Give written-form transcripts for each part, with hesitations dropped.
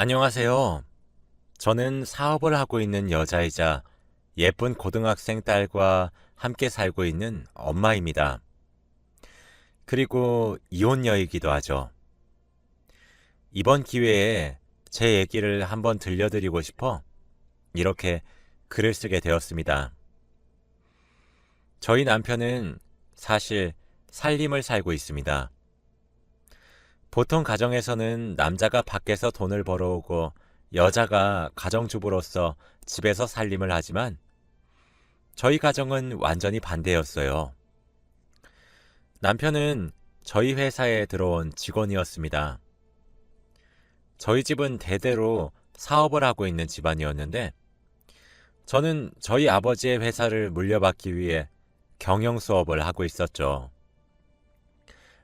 안녕하세요. 저는 사업을 하고 있는 여자이자 예쁜 고등학생 딸과 함께 살고 있는 엄마입니다. 그리고 이혼녀이기도 하죠. 이번 기회에 제 얘기를 한번 들려드리고 싶어 이렇게 글을 쓰게 되었습니다. 저희 남편은 사실 살림을 살고 있습니다. 보통 가정에서는 남자가 밖에서 돈을 벌어오고 여자가 가정주부로서 집에서 살림을 하지만 저희 가정은 완전히 반대였어요. 남편은 저희 회사에 들어온 직원이었습니다. 저희 집은 대대로 사업을 하고 있는 집안이었는데 저는 저희 아버지의 회사를 물려받기 위해 경영 수업을 하고 있었죠.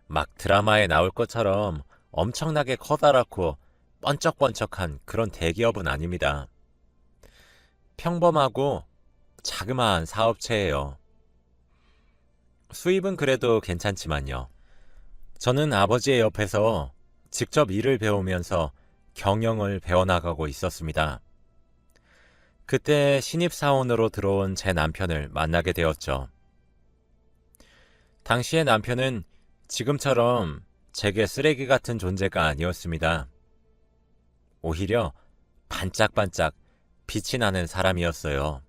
막 드라마에 나올 것처럼 엄청나게 커다랗고 번쩍번쩍한 그런 대기업은 아닙니다. 평범하고 자그마한 사업체예요. 수입은 그래도 괜찮지만요. 저는 아버지의 옆에서 직접 일을 배우면서 경영을 배워나가고 있었습니다. 그때 신입사원으로 들어온 제 남편을 만나게 되었죠. 당시의 남편은 지금처럼 제게 쓰레기 같은 존재가 아니었습니다. 오히려 반짝반짝 빛이 나는 사람이었어요.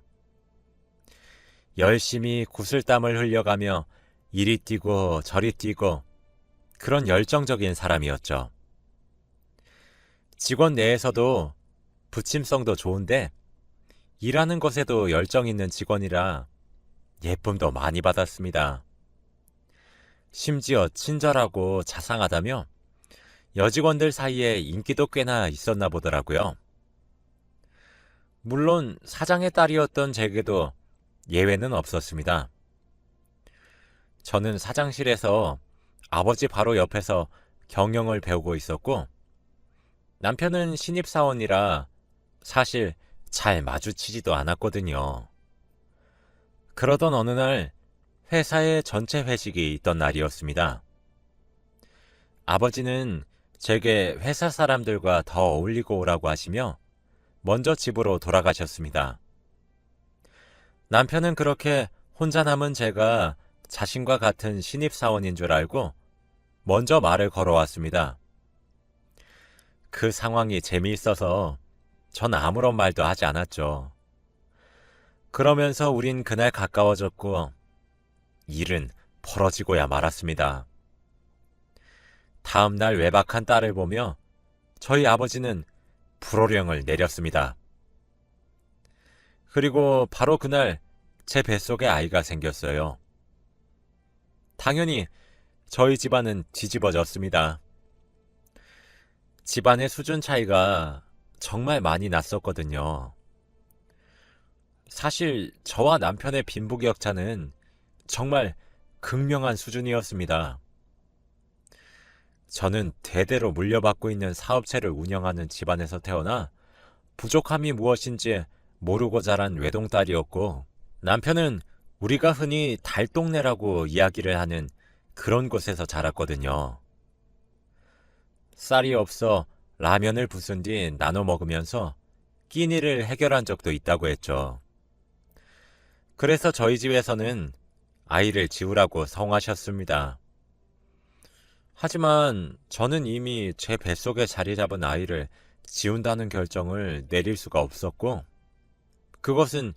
열심히 구슬땀을 흘려가며 이리 뛰고 저리 뛰고 그런 열정적인 사람이었죠. 직원 내에서도 부침성도 좋은데 일하는 것에도 열정 있는 직원이라 예쁨도 많이 받았습니다. 심지어 친절하고 자상하다며 여직원들 사이에 인기도 꽤나 있었나 보더라고요. 물론 사장의 딸이었던 제게도 예외는 없었습니다. 저는 사장실에서 아버지 바로 옆에서 경영을 배우고 있었고 남편은 신입사원이라 사실 잘 마주치지도 않았거든요. 그러던 어느 날 회사의 전체 회식이 있던 날이었습니다. 아버지는 제게 회사 사람들과 더 어울리고 오라고 하시며 먼저 집으로 돌아가셨습니다. 남편은 그렇게 혼자 남은 제가 자신과 같은 신입사원인 줄 알고 먼저 말을 걸어왔습니다. 그 상황이 재미있어서 전 아무런 말도 하지 않았죠. 그러면서 우린 그날 가까워졌고 일은 벌어지고야 말았습니다. 다음 날 외박한 딸을 보며 저희 아버지는 불호령을 내렸습니다. 그리고 바로 그날 제 뱃속에 아이가 생겼어요. 당연히 저희 집안은 뒤집어졌습니다. 집안의 수준 차이가 정말 많이 났었거든요. 사실 저와 남편의 빈부격차는 정말 극명한 수준이었습니다. 저는 대대로 물려받고 있는 사업체를 운영하는 집안에서 태어나 부족함이 무엇인지 모르고 자란 외동딸이었고 남편은 우리가 흔히 달동네라고 이야기를 하는 그런 곳에서 자랐거든요. 쌀이 없어 라면을 부순 뒤 나눠 먹으면서 끼니를 해결한 적도 있다고 했죠. 그래서 저희 집에서는 아이를 지우라고 성하셨습니다. 하지만 저는 이미 제 뱃속에 자리 잡은 아이를 지운다는 결정을 내릴 수가 없었고 그것은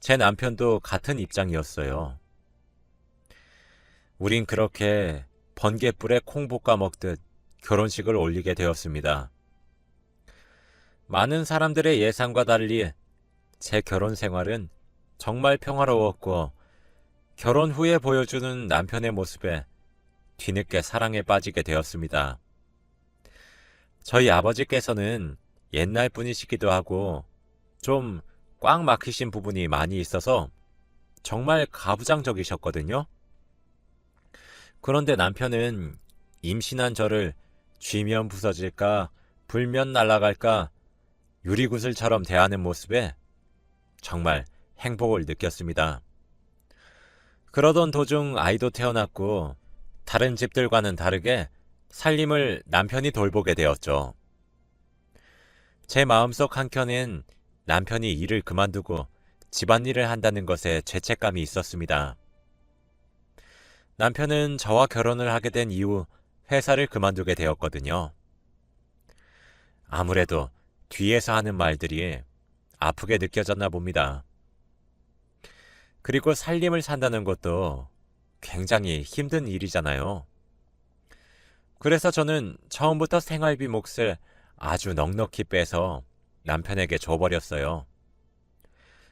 제 남편도 같은 입장이었어요. 우린 그렇게 번갯불에 콩 볶아 먹듯 결혼식을 올리게 되었습니다. 많은 사람들의 예상과 달리 제 결혼 생활은 정말 평화로웠고 결혼 후에 보여주는 남편의 모습에 뒤늦게 사랑에 빠지게 되었습니다. 저희 아버지께서는 옛날 분이시기도 하고 좀 꽉 막히신 부분이 많이 있어서 정말 가부장적이셨거든요. 그런데 남편은 임신한 저를 쥐면 부서질까 불면 날아갈까 유리구슬처럼 대하는 모습에 정말 행복을 느꼈습니다. 그러던 도중 아이도 태어났고 다른 집들과는 다르게 살림을 남편이 돌보게 되었죠. 제 마음속 한켠엔 남편이 일을 그만두고 집안일을 한다는 것에 죄책감이 있었습니다. 남편은 저와 결혼을 하게 된 이후 회사를 그만두게 되었거든요. 아무래도 뒤에서 하는 말들이 아프게 느껴졌나 봅니다. 그리고 살림을 산다는 것도 굉장히 힘든 일이잖아요. 그래서 저는 처음부터 생활비 몫을 아주 넉넉히 빼서 남편에게 줘버렸어요.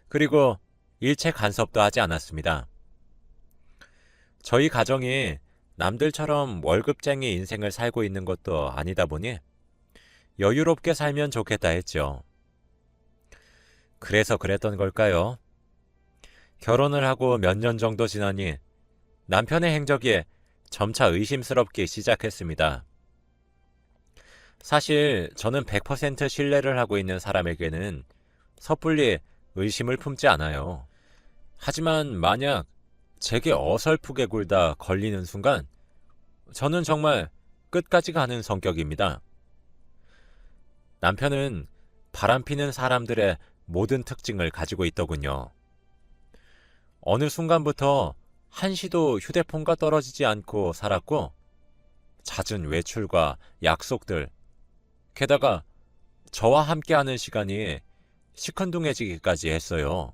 그리고 일체 간섭도 하지 않았습니다. 저희 가정이 남들처럼 월급쟁이 인생을 살고 있는 것도 아니다 보니 여유롭게 살면 좋겠다 했죠. 그래서 그랬던 걸까요? 결혼을 하고 몇 년 정도 지나니 남편의 행적이 점차 의심스럽게 시작했습니다. 사실 저는 100% 신뢰를 하고 있는 사람에게는 섣불리 의심을 품지 않아요. 하지만 만약 제게 어설프게 굴다 걸리는 순간 저는 정말 끝까지 가는 성격입니다. 남편은 바람피는 사람들의 모든 특징을 가지고 있더군요. 어느 순간부터 한시도 휴대폰과 떨어지지 않고 살았고 잦은 외출과 약속들, 게다가 저와 함께하는 시간이 시큰둥해지기까지 했어요.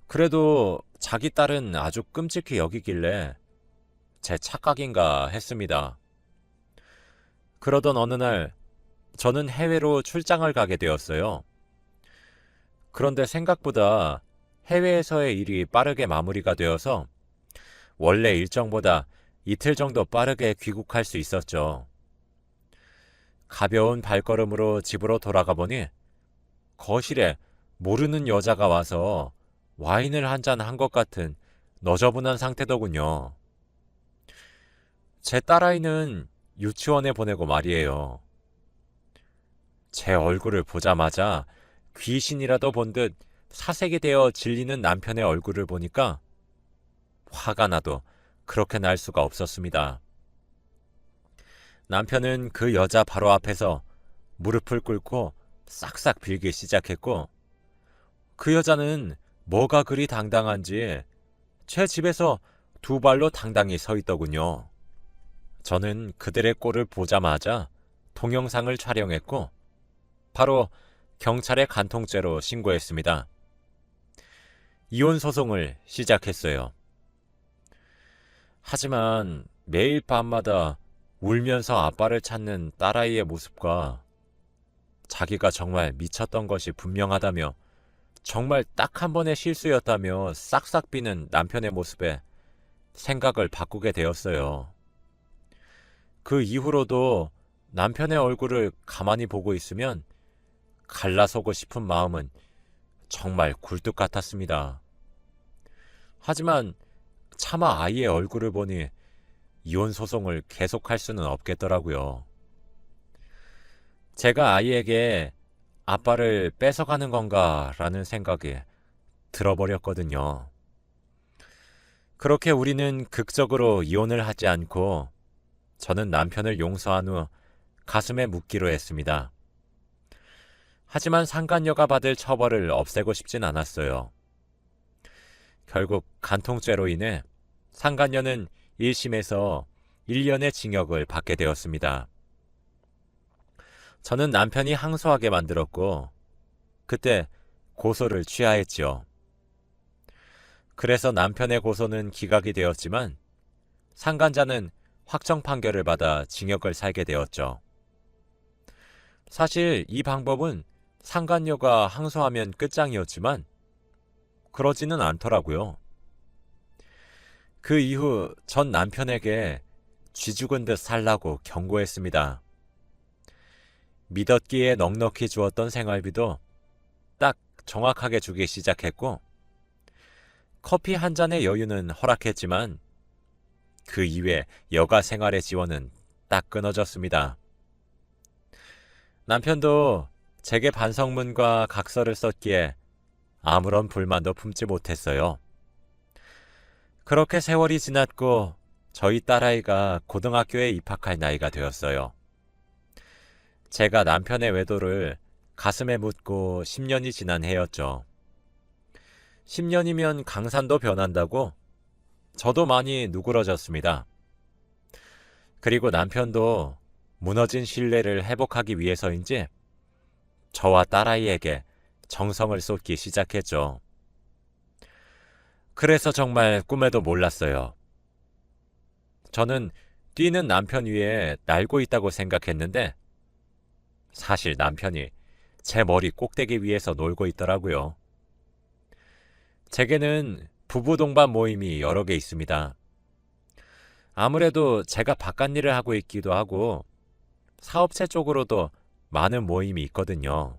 그래도 자기 딸은 아주 끔찍히 여기길래 제 착각인가 했습니다. 그러던 어느 날 저는 해외로 출장을 가게 되었어요. 그런데 생각보다 해외에서의 일이 빠르게 마무리가 되어서 원래 일정보다 이틀 정도 빠르게 귀국할 수 있었죠. 가벼운 발걸음으로 집으로 돌아가 보니 거실에 모르는 여자가 와서 와인을 한 잔 한 것 같은 너저분한 상태더군요. 제 딸아이는 유치원에 보내고 말이에요. 제 얼굴을 보자마자 귀신이라도 본 듯 사색이 되어 질리는 남편의 얼굴을 보니까 화가 나도 그렇게 날 수가 없었습니다. 남편은 그 여자 바로 앞에서 무릎을 꿇고 싹싹 빌기 시작했고 그 여자는 뭐가 그리 당당한지 제 집에서 두 발로 당당히 서 있더군요. 저는 그들의 꼴을 보자마자 동영상을 촬영했고 바로 경찰에 간통죄로 신고했습니다. 이혼 소송을 시작했어요. 하지만 매일 밤마다 울면서 아빠를 찾는 딸아이의 모습과 자기가 정말 미쳤던 것이 분명하다며 정말 딱 한 번의 실수였다며 싹싹 비는 남편의 모습에 생각을 바꾸게 되었어요. 그 이후로도 남편의 얼굴을 가만히 보고 있으면 갈라서고 싶은 마음은 정말 굴뚝 같았습니다. 하지만 차마 아이의 얼굴을 보니 이혼 소송을 계속할 수는 없겠더라고요. 제가 아이에게 아빠를 뺏어가는 건가라는 생각이 들어버렸거든요. 그렇게 우리는 극적으로 이혼을 하지 않고 저는 남편을 용서한 후 가슴에 묻기로 했습니다. 하지만 상간녀가 받을 처벌을 없애고 싶진 않았어요. 결국 간통죄로 인해 상간녀는 1심에서 1년의 징역을 받게 되었습니다. 저는 남편이 항소하게 만들었고 그때 고소를 취하했지요. 그래서 남편의 고소는 기각이 되었지만 상간자는 확정 판결을 받아 징역을 살게 되었죠. 사실 이 방법은 상간녀가 항소하면 끝장이었지만 그러지는 않더라고요. 그 이후 전 남편에게 쥐 죽은 듯 살라고 경고했습니다. 미덕기에 넉넉히 주었던 생활비도 딱 정확하게 주기 시작했고 커피 한 잔의 여유는 허락했지만 그 이외 여가 생활의 지원은 딱 끊어졌습니다. 남편도 제게 반성문과 각서를 썼기에 아무런 불만도 품지 못했어요. 그렇게 세월이 지났고 저희 딸아이가 고등학교에 입학할 나이가 되었어요. 제가 남편의 외도를 가슴에 묻고 10년이 지난 해였죠. 10년이면 강산도 변한다고 저도 많이 누그러졌습니다. 그리고 남편도 무너진 신뢰를 회복하기 위해서인지 저와 딸아이에게 정성을 쏟기 시작했죠. 그래서 정말 꿈에도 몰랐어요. 저는 뛰는 남편 위에 날고 있다고 생각했는데 사실 남편이 제 머리 꼭대기 위에서 놀고 있더라고요. 제게는 부부 동반 모임이 여러 개 있습니다. 아무래도 제가 바깥일을 하고 있기도 하고 사업체 쪽으로도 많은 모임이 있거든요.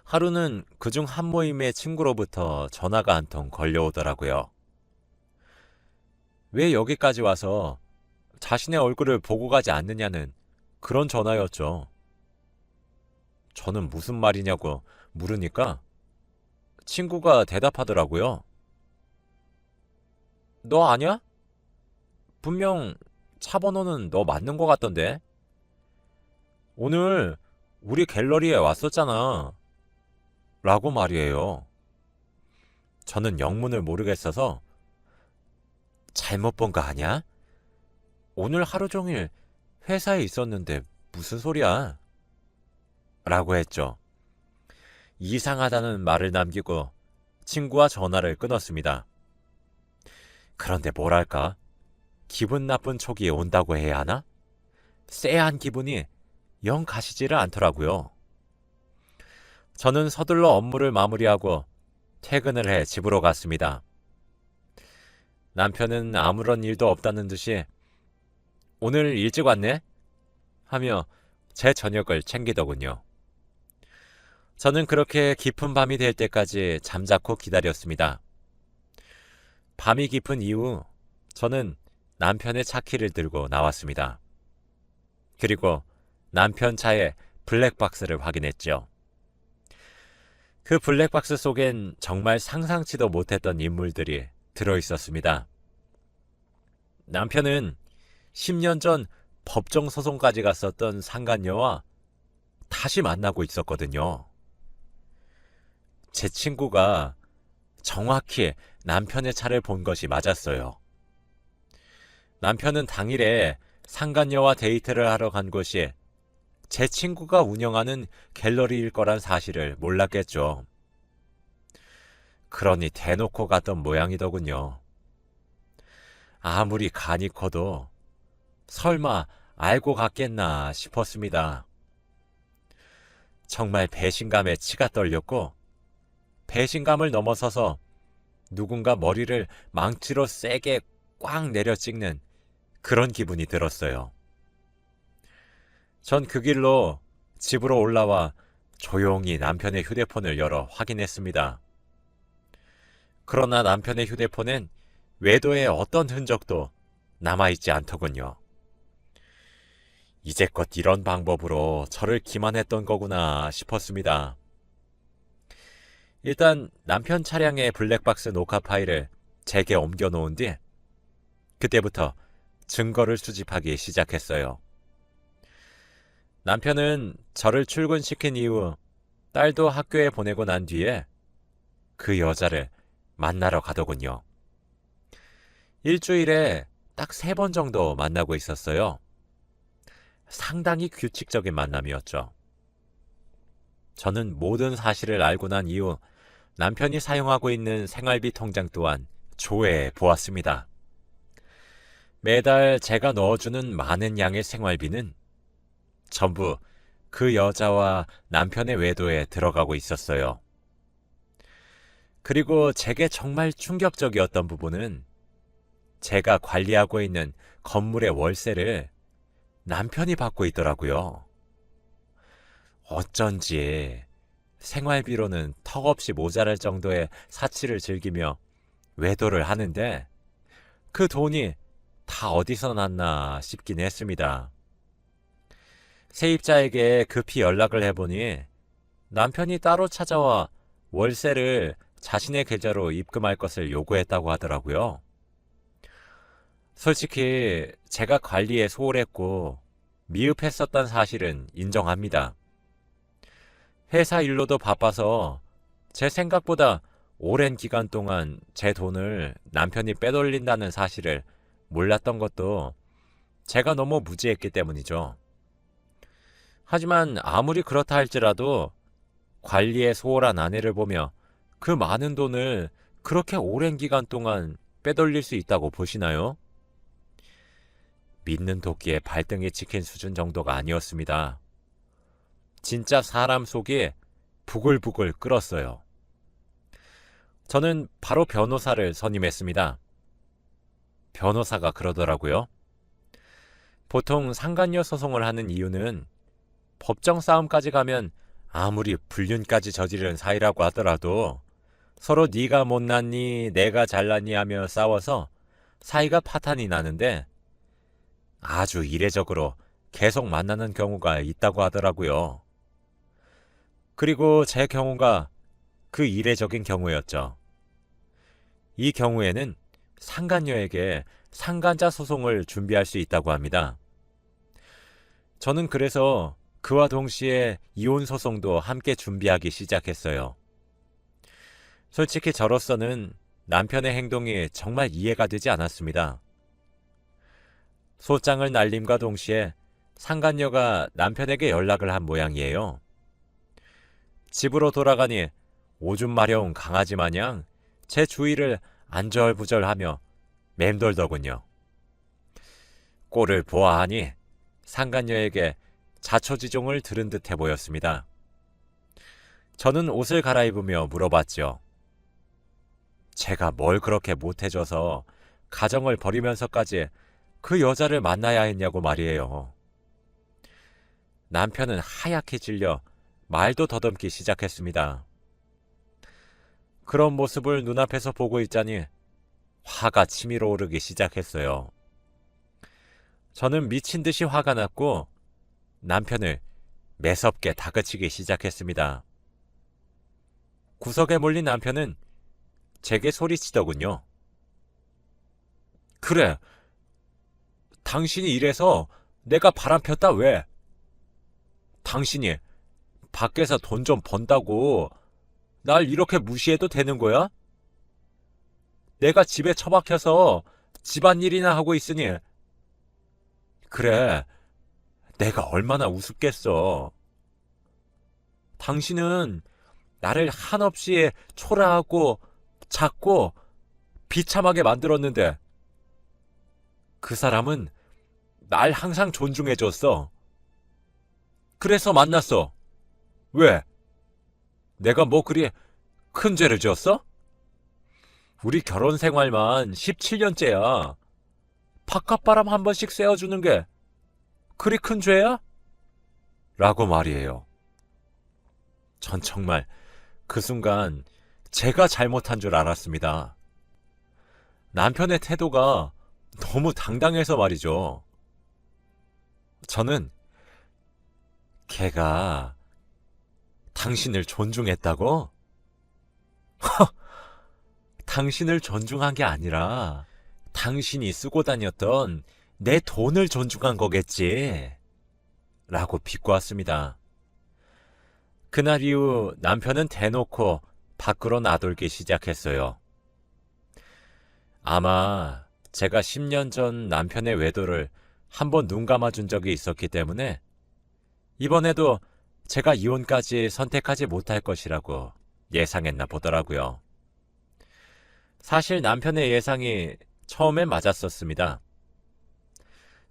하루는 그중 한 모임의 친구로부터 전화가 한 통 걸려오더라고요. 왜 여기까지 와서 자신의 얼굴을 보고 가지 않느냐는 그런 전화였죠. 저는 무슨 말이냐고 물으니까 친구가 대답하더라고요. 너 아냐? 분명 차 번호는 너 맞는 것 같던데. 오늘 우리 갤러리에 왔었잖아. 라고 말이에요. 저는 영문을 모르겠어서 잘못 본 거 아냐? 오늘 하루 종일 회사에 있었는데 무슨 소리야? 라고 했죠. 이상하다는 말을 남기고 친구와 전화를 끊었습니다. 그런데 뭐랄까? 기분 나쁜 촉이 온다고 해야 하나? 쎄한 기분이 영 가시지를 않더라고요. 저는 서둘러 업무를 마무리하고 퇴근을 해 집으로 갔습니다. 남편은 아무런 일도 없다는 듯이 오늘 일찍 왔네? 하며 제 저녁을 챙기더군요. 저는 그렇게 깊은 밤이 될 때까지 잠자코 기다렸습니다. 밤이 깊은 이후 저는 남편의 차키를 들고 나왔습니다. 그리고 남편 차의 블랙박스를 확인했죠. 그 블랙박스 속엔 정말 상상치도 못했던 인물들이 들어있었습니다. 남편은 10년 전 법정 소송까지 갔었던 상간녀와 다시 만나고 있었거든요. 제 친구가 정확히 남편의 차를 본 것이 맞았어요. 남편은 당일에 상간녀와 데이트를 하러 간 곳이 제 친구가 운영하는 갤러리일 거란 사실을 몰랐겠죠. 그러니 대놓고 갔던 모양이더군요. 아무리 간이 커도 설마 알고 갔겠나 싶었습니다. 정말 배신감에 치가 떨렸고 배신감을 넘어서서 누군가 머리를 망치로 세게 꽉 내려 찍는 그런 기분이 들었어요. 전 그 길로 집으로 올라와 조용히 남편의 휴대폰을 열어 확인했습니다. 그러나 남편의 휴대폰엔 외도의 어떤 흔적도 남아있지 않더군요. 이제껏 이런 방법으로 저를 기만했던 거구나 싶었습니다. 일단 남편 차량의 블랙박스 녹화 파일을 제게 옮겨놓은 뒤 그때부터 증거를 수집하기 시작했어요. 남편은 저를 출근시킨 이후 딸도 학교에 보내고 난 뒤에 그 여자를 만나러 가더군요. 일주일에 딱 3번 정도 만나고 있었어요. 상당히 규칙적인 만남이었죠. 저는 모든 사실을 알고 난 이후 남편이 사용하고 있는 생활비 통장 또한 조회해 보았습니다. 매달 제가 넣어주는 많은 양의 생활비는 전부 그 여자와 남편의 외도에 들어가고 있었어요. 그리고 제게 정말 충격적이었던 부분은 제가 관리하고 있는 건물의 월세를 남편이 받고 있더라고요. 어쩐지 생활비로는 턱없이 모자랄 정도의 사치를 즐기며 외도를 하는데 그 돈이 다 어디서 났나 싶긴 했습니다. 세입자에게 급히 연락을 해보니 남편이 따로 찾아와 월세를 자신의 계좌로 입금할 것을 요구했다고 하더라고요. 솔직히 제가 관리에 소홀했고 미흡했었던 사실은 인정합니다. 회사 일로도 바빠서 제 생각보다 오랜 기간 동안 제 돈을 남편이 빼돌린다는 사실을 몰랐던 것도 제가 너무 무지했기 때문이죠. 하지만 아무리 그렇다 할지라도 관리에 소홀한 아내를 보며 그 많은 돈을 그렇게 오랜 기간 동안 빼돌릴 수 있다고 보시나요? 믿는 도끼에 발등에 찍힌 수준 정도가 아니었습니다. 진짜 사람 속이 부글부글 끓었어요. 저는 바로 변호사를 선임했습니다. 변호사가 그러더라고요. 보통 상간녀 소송을 하는 이유는 법정 싸움까지 가면 아무리 불륜까지 저지른 사이라고 하더라도 서로 네가 못났니 내가 잘났니 하며 싸워서 사이가 파탄이 나는데 아주 이례적으로 계속 만나는 경우가 있다고 하더라고요. 그리고 제 경우가 그 이례적인 경우였죠. 이 경우에는 상간녀에게 상간자 소송을 준비할 수 있다고 합니다. 저는 그래서 그와 동시에 이혼 소송도 함께 준비하기 시작했어요. 솔직히 저로서는 남편의 행동이 정말 이해가 되지 않았습니다. 소장을 날림과 동시에 상간녀가 남편에게 연락을 한 모양이에요. 집으로 돌아가니 오줌 마려운 강아지 마냥 제 주위를 안절부절하며 맴돌더군요. 꼴을 보아하니 상간녀에게 자초지종을 들은 듯해 보였습니다. 저는 옷을 갈아입으며 물어봤죠. 제가 뭘 그렇게 못해줘서 가정을 버리면서까지 그 여자를 만나야 했냐고 말이에요. 남편은 하얗게 질려 말도 더듬기 시작했습니다. 그런 모습을 눈앞에서 보고 있자니 화가 치밀어 오르기 시작했어요. 저는 미친 듯이 화가 났고 남편을 매섭게 다그치기 시작했습니다. 구석에 몰린 남편은 제게 소리치더군요. 그래, 당신이 이래서 내가 바람 폈다 왜? 당신이 밖에서 돈 좀 번다고 날 이렇게 무시해도 되는 거야? 내가 집에 처박혀서 집안일이나 하고 있으니 그래, 내가 얼마나 우습겠어. 당신은 나를 한없이 초라하고 작고 비참하게 만들었는데 그 사람은 날 항상 존중해줬어. 그래서 만났어. 왜? 내가 뭐 그리 큰 죄를 지었어? 우리 결혼 생활만 17년째야. 바깥바람 한 번씩 쐬어주는 게 그리 큰 죄야? 라고 말이에요. 전 정말 그 순간 제가 잘못한 줄 알았습니다. 남편의 태도가 너무 당당해서 말이죠. 저는 걔가 당신을 존중했다고? 당신을 존중한 게 아니라 당신이 쓰고 다녔던 내 돈을 존중한 거겠지. 라고 비꼬았습니다. 그날 이후 남편은 대놓고 밖으로 나돌기 시작했어요. 아마 제가 10년 전 남편의 외도를 한번 눈 감아준 적이 있었기 때문에 이번에도 제가 이혼까지 선택하지 못할 것이라고 예상했나 보더라고요. 사실 남편의 예상이 처음엔 맞았었습니다.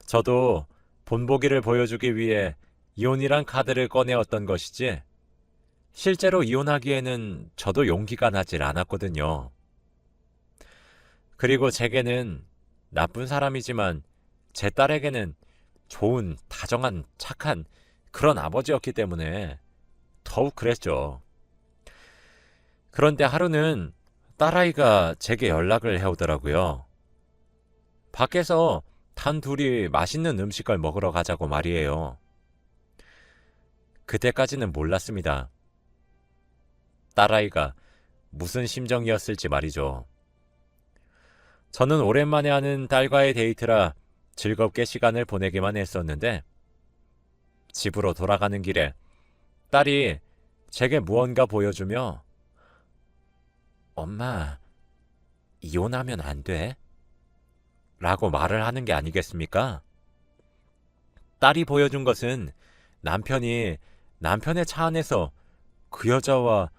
저도 본보기를 보여주기 위해 이혼이란 카드를 꺼내었던 것이지 실제로 이혼하기에는 저도 용기가 나질 않았거든요. 그리고 제게는 나쁜 사람이지만 제 딸에게는 좋은, 다정한, 착한 그런 아버지였기 때문에 더욱 그랬죠. 그런데 하루는 딸아이가 제게 연락을 해오더라고요. 밖에서 단 둘이 맛있는 음식을 먹으러 가자고 말이에요. 그때까지는 몰랐습니다. 딸아이가 무슨 심정이었을지 말이죠. 저는 오랜만에 하는 딸과의 데이트라 즐겁게 시간을 보내기만 했었는데 집으로 돌아가는 길에 딸이 제게 무언가 보여주며 엄마, 이혼하면 안 돼? 라고 말을 하는 게 아니겠습니까? 딸이 보여준 것은 남편이 남편의 차 안에서 그 여자와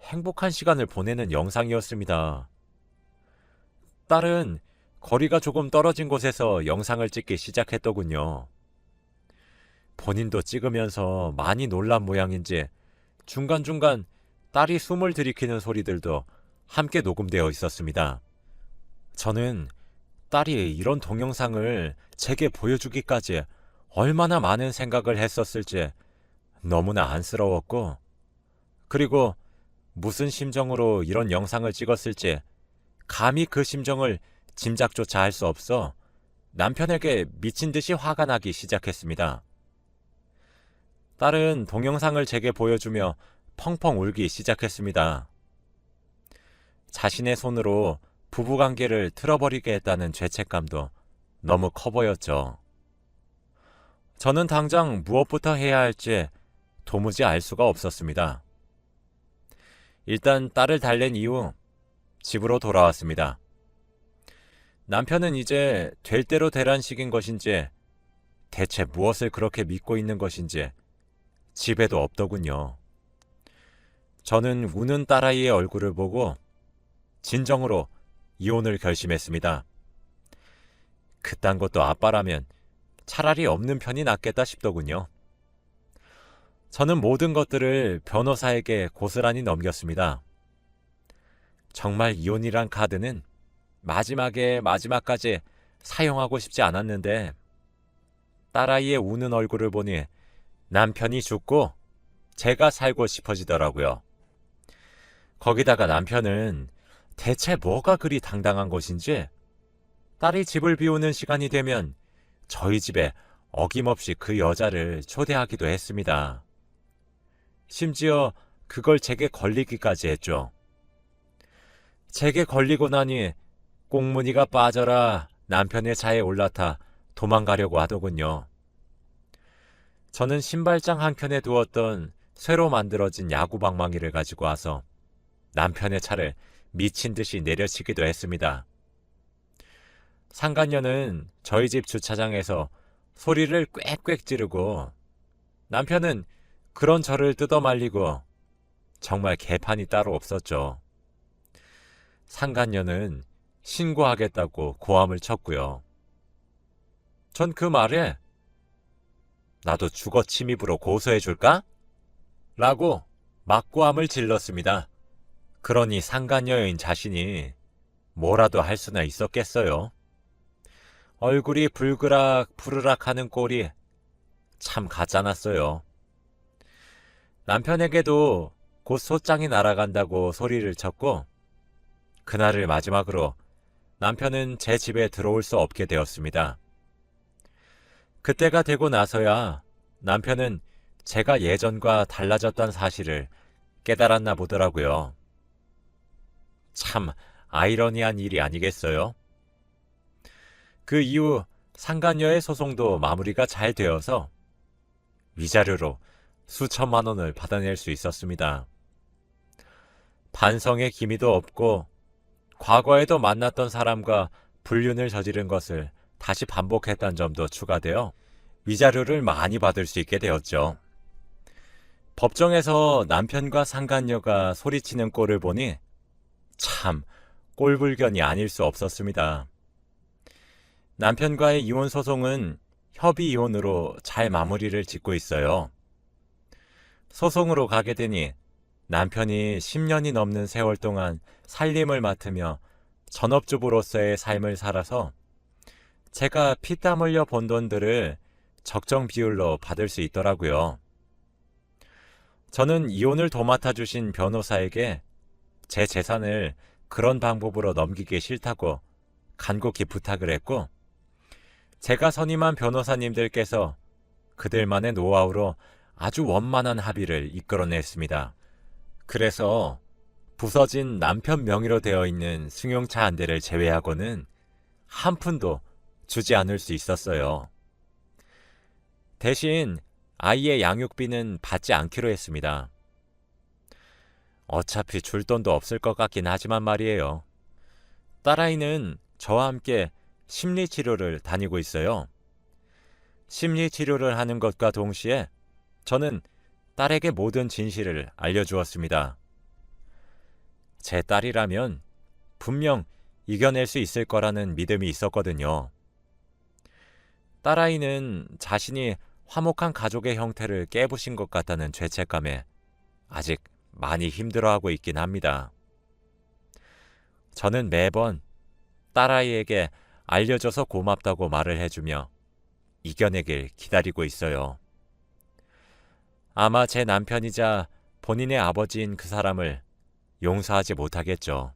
행복한 시간을 보내는 영상이었습니다. 딸은 거리가 조금 떨어진 곳에서 영상을 찍기 시작했더군요. 본인도 찍으면서 많이 놀란 모양인지 중간중간 딸이 숨을 들이키는 소리들도 함께 녹음되어 있었습니다. 저는 딸이 이런 동영상을 제게 보여주기까지 얼마나 많은 생각을 했었을지 너무나 안쓰러웠고, 그리고 무슨 심정으로 이런 영상을 찍었을지 감히 그 심정을 짐작조차 할 수 없어 남편에게 미친 듯이 화가 나기 시작했습니다. 딸은 동영상을 제게 보여주며 펑펑 울기 시작했습니다. 자신의 손으로 부부관계를 틀어버리게 했다는 죄책감도 너무 커 보였죠. 저는 당장 무엇부터 해야 할지 도무지 알 수가 없었습니다. 일단 딸을 달랜 이후 집으로 돌아왔습니다. 남편은 이제 될 대로 되란 식인 것인지 대체 무엇을 그렇게 믿고 있는 것인지 집에도 없더군요. 저는 우는 딸아이의 얼굴을 보고 진정으로 이혼을 결심했습니다. 그딴 것도 아빠라면 차라리 없는 편이 낫겠다 싶더군요. 저는 모든 것들을 변호사에게 고스란히 넘겼습니다. 정말 이혼이란 카드는 마지막까지 사용하고 싶지 않았는데 딸아이의 우는 얼굴을 보니 남편이 죽고 제가 살고 싶어지더라고요. 거기다가 남편은 대체 뭐가 그리 당당한 것인지 딸이 집을 비우는 시간이 되면 저희 집에 어김없이 그 여자를 초대하기도 했습니다. 심지어 그걸 제게 걸리기까지 했죠. 제게 걸리고 나니 꽁무니가 빠져라 남편의 차에 올라타 도망가려고 하더군요. 저는 신발장 한켠에 두었던 새로 만들어진 야구방망이를 가지고 와서 남편의 차를 미친 듯이 내려치기도 했습니다. 상간녀는 저희 집 주차장에서 소리를 꽥꽥 지르고 남편은 그런 저를 뜯어말리고 정말 개판이 따로 없었죠. 상간녀는 신고하겠다고 고함을 쳤고요. 전 그 말에 나도 주거 침입으로 고소해줄까? 라고 막고함을 질렀습니다. 그러니 상간녀인 자신이 뭐라도 할 수나 있었겠어요. 얼굴이 불그락 푸르락 하는 꼴이 참 가짜났어요. 남편에게도 곧 소장이 날아간다고 소리를 쳤고 그날을 마지막으로 남편은 제 집에 들어올 수 없게 되었습니다. 그때가 되고 나서야 남편은 제가 예전과 달라졌다는 사실을 깨달았나 보더라고요. 참 아이러니한 일이 아니겠어요? 그 이후 상간녀의 소송도 마무리가 잘 되어서 위자료로 수천만 원을 받아낼 수 있었습니다. 반성의 기미도 없고 과거에도 만났던 사람과 불륜을 저지른 것을 다시 반복했다는 점도 추가되어 위자료를 많이 받을 수 있게 되었죠. 법정에서 남편과 상간녀가 소리치는 꼴을 보니 참 꼴불견이 아닐 수 없었습니다. 남편과의 이혼 소송은 협의 이혼으로 잘 마무리를 짓고 있어요. 소송으로 가게 되니 남편이 10년이 넘는 세월 동안 살림을 맡으며 전업주부로서의 삶을 살아서 제가 피땀 흘려 번 돈들을 적정 비율로 받을 수 있더라고요. 저는 이혼을 도맡아 주신 변호사에게 제 재산을 그런 방법으로 넘기기 싫다고 간곡히 부탁을 했고 제가 선임한 변호사님들께서 그들만의 노하우로 아주 원만한 합의를 이끌어냈습니다. 그래서 부서진 남편 명의로 되어 있는 승용차 한 대를 제외하고는 한 푼도 주지 않을 수 있었어요. 대신 아이의 양육비는 받지 않기로 했습니다. 어차피 줄 돈도 없을 것 같긴 하지만 말이에요. 딸아이는 저와 함께 심리치료를 다니고 있어요. 심리치료를 하는 것과 동시에 저는 딸에게 모든 진실을 알려주었습니다. 제 딸이라면 분명 이겨낼 수 있을 거라는 믿음이 있었거든요. 딸아이는 자신이 화목한 가족의 형태를 깨부신 것 같다는 죄책감에 아직 많이 힘들어하고 있긴 합니다. 저는 매번 딸아이에게 알려줘서 고맙다고 말을 해주며 이겨내길 기다리고 있어요. 아마 제 남편이자 본인의 아버지인 그 사람을 용서하지 못하겠죠.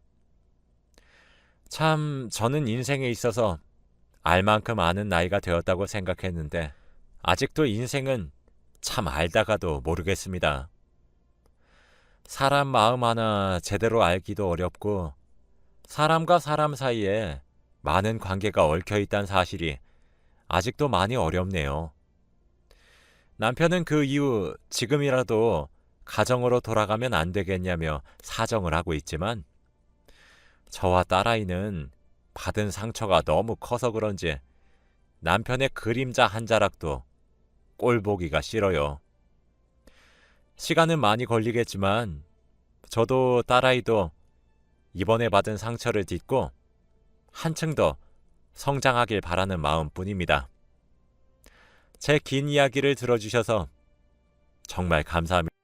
참, 저는 인생에 있어서 알 만큼 아는 나이가 되었다고 생각했는데 아직도 인생은 참 알다가도 모르겠습니다. 사람 마음 하나 제대로 알기도 어렵고 사람과 사람 사이에 많은 관계가 얽혀 있다는 사실이 아직도 많이 어렵네요. 남편은 그 이후 지금이라도 가정으로 돌아가면 안 되겠냐며 사정을 하고 있지만 저와 딸아이는 받은 상처가 너무 커서 그런지 남편의 그림자 한 자락도 꼴 보기가 싫어요. 시간은 많이 걸리겠지만 저도 딸아이도 이번에 받은 상처를 딛고 한층 더 성장하길 바라는 마음뿐입니다. 제 긴 이야기를 들어주셔서 정말 감사합니다.